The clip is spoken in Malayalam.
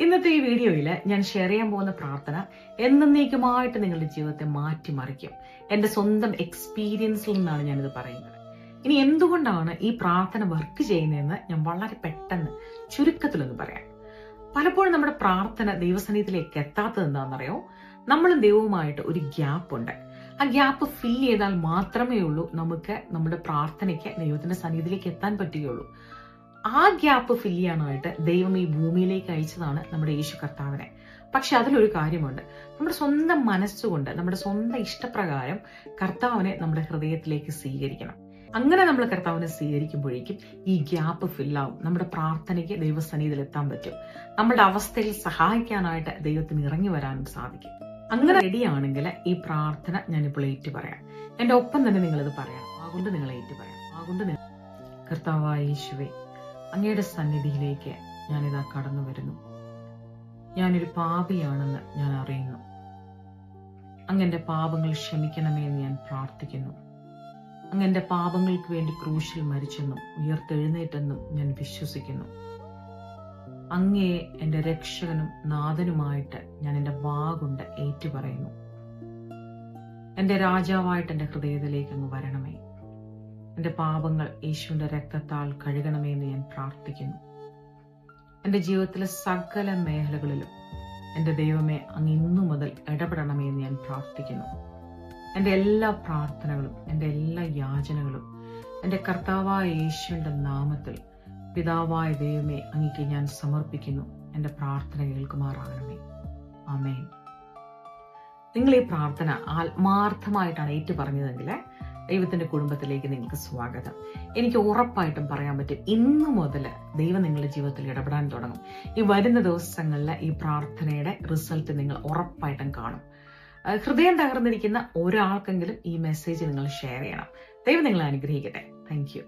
ഇന്നത്തെ ഈ വീഡിയോയിൽ ഞാൻ ഷെയർ ചെയ്യാൻ പോകുന്ന പ്രാർത്ഥന എന്നേക്കുമായിട്ട് നിങ്ങളുടെ ജീവിതത്തെ മാറ്റിമറിക്കും. എൻ്റെ സ്വന്തം എക്സ്പീരിയൻസിൽ നിന്നാണ് ഞാനിത് പറയുന്നത്. ഇനി എന്തുകൊണ്ടാണ് ഈ പ്രാർത്ഥന വർക്ക് ചെയ്യുന്നതെന്ന് ഞാൻ വളരെ പെട്ടെന്ന് ചുരുക്കത്തിലൊന്ന് പറയാം. പലപ്പോഴും നമ്മുടെ പ്രാർത്ഥന ദൈവസന്നിധിയിലേക്ക് എത്താത്തത് എന്താണെന്നറിയോ? നമ്മളും ദൈവവുമായിട്ട് ഒരു ഗ്യാപ്പ് ഉണ്ട്. ആ ഗ്യാപ്പ് ഫില്ല് ചെയ്താൽ മാത്രമേ ഉള്ളൂ നമുക്ക് നമ്മുടെ പ്രാർത്ഥനയ്ക്ക് ദൈവത്തിന്റെ സന്നിധിയിലേക്ക് എത്താൻ പറ്റുകയുള്ളൂ. ആ ഗ്യാപ്പ് ഫില്ല് ചെയ്യാനായിട്ട് ദൈവം ഈ ഭൂമിയിലേക്ക് അയച്ചതാണ് നമ്മുടെ യേശു കർത്താവിനെ. പക്ഷെ അതിലൊരു കാര്യമുണ്ട്. നമ്മുടെ സ്വന്തം മനസ്സുകൊണ്ട് നമ്മുടെ സ്വന്തം ഇഷ്ടപ്രകാരം കർത്താവിനെ നമ്മുടെ ഹൃദയത്തിലേക്ക് സ്വീകരിക്കണം. അങ്ങനെ നമ്മൾ കർത്താവിനെ സ്വീകരിക്കുമ്പോഴേക്കും ഈ ഗ്യാപ്പ് ഫില്ലാവും. നമ്മുടെ പ്രാർത്ഥനയ്ക്ക് ദൈവസന്നിധിയിൽ എത്താൻ പറ്റും. നമ്മുടെ അവസ്ഥയിൽ സഹായിക്കാനായിട്ട് ദൈവത്തിന് ഇറങ്ങി വരാനും സാധിക്കും. അങ്ങനെ റെഡിയാണെങ്കിൽ ഈ പ്രാർത്ഥന ഞാനിപ്പോൾ ഏറ്റു പറയാം. എൻ്റെ ഒപ്പം തന്നെ നിങ്ങളിത് പറയണം. അതുകൊണ്ട് നിങ്ങൾ ഏറ്റു പറയാം. അതുകൊണ്ട് കർത്താവായ യേശുവേ, അങ്ങയുടെ സന്നിധിയിലേക്ക് ഞാനിതാ കടന്നു വരുന്നു. ഞാനൊരു പാപിയാണെന്ന് ഞാൻ അറിയുന്നു. അങ്ങന്റെ പാപങ്ങൾ ക്ഷമിക്കണമേ എന്ന് ഞാൻ പ്രാർത്ഥിക്കുന്നു. അങ്ങന്റെ പാപങ്ങൾക്ക് വേണ്ടി ക്രൂശിൽ മരിച്ചെന്നും ഉയർത്തെഴുന്നേറ്റെന്നും ഞാൻ വിശ്വസിക്കുന്നു. അങ്ങയെ എൻ്റെ രക്ഷകനും നാഥനുമായിട്ട് ഞാൻ എൻ്റെ വാഗുണ്ട് ഏറ്റുപറയുന്നു. എൻ്റെ രാജാവായിട്ട് എൻ്റെ ഹൃദയത്തിലേക്ക് അങ്ങ് വരണമേ. എൻ്റെ പാപങ്ങൾ യേശുവിൻ്റെ രക്തത്താൽ കഴുകണമേ എന്ന് ഞാൻ പ്രാർത്ഥിക്കുന്നു. എൻ്റെ ജീവിതത്തിലെ സകല മേഖലകളിലും എൻ്റെ ദൈവമേ അങ്ങ് ഇന്നു മുതൽ ഇടപെടണമേ എന്ന് ഞാൻ പ്രാർത്ഥിക്കുന്നു. എൻ്റെ എല്ലാ പ്രാർത്ഥനകളും എൻ്റെ എല്ലാ യാചനകളും എൻ്റെ കർത്താവായ യേശുവിൻ്റെ നാമത്തിൽ പിതാവായ ദൈവമേ അങ്ങേക്ക് ഞാൻ സമർപ്പിക്കുന്നു. എൻ്റെ പ്രാർത്ഥന കേൾക്കുമാറാകണമേ. ആമേൻ. നിങ്ങൾ ഈ പ്രാർത്ഥന ആത്മാർത്ഥമായിട്ടാണ് ഏറ്റു പറഞ്ഞതെങ്കിൽ ദൈവത്തിന്റെ കുടുംബത്തിലേക്ക് നിങ്ങൾക്ക് സ്വാഗതം. എനിക്ക് ഉറപ്പായിട്ടും പറയാൻ പറ്റും, ഇന്നു മുതൽ ദൈവം നിങ്ങളുടെ ജീവിതത്തിൽ ഇടപെടാൻ തുടങ്ങും. ഈ വരുന്ന ദിവസങ്ങളിൽ ഈ പ്രാർത്ഥനയുടെ റിസൾട്ട് നിങ്ങൾ ഉറപ്പായിട്ടും കാണും. ഹൃദയം തകർന്നിരിക്കുന്ന ഒരാൾക്കെങ്കിലും ഈ മെസ്സേജ് നിങ്ങൾ ഷെയർ ചെയ്യണം. ദൈവം നിങ്ങളെ അനുഗ്രഹിക്കട്ടെ. Thank you.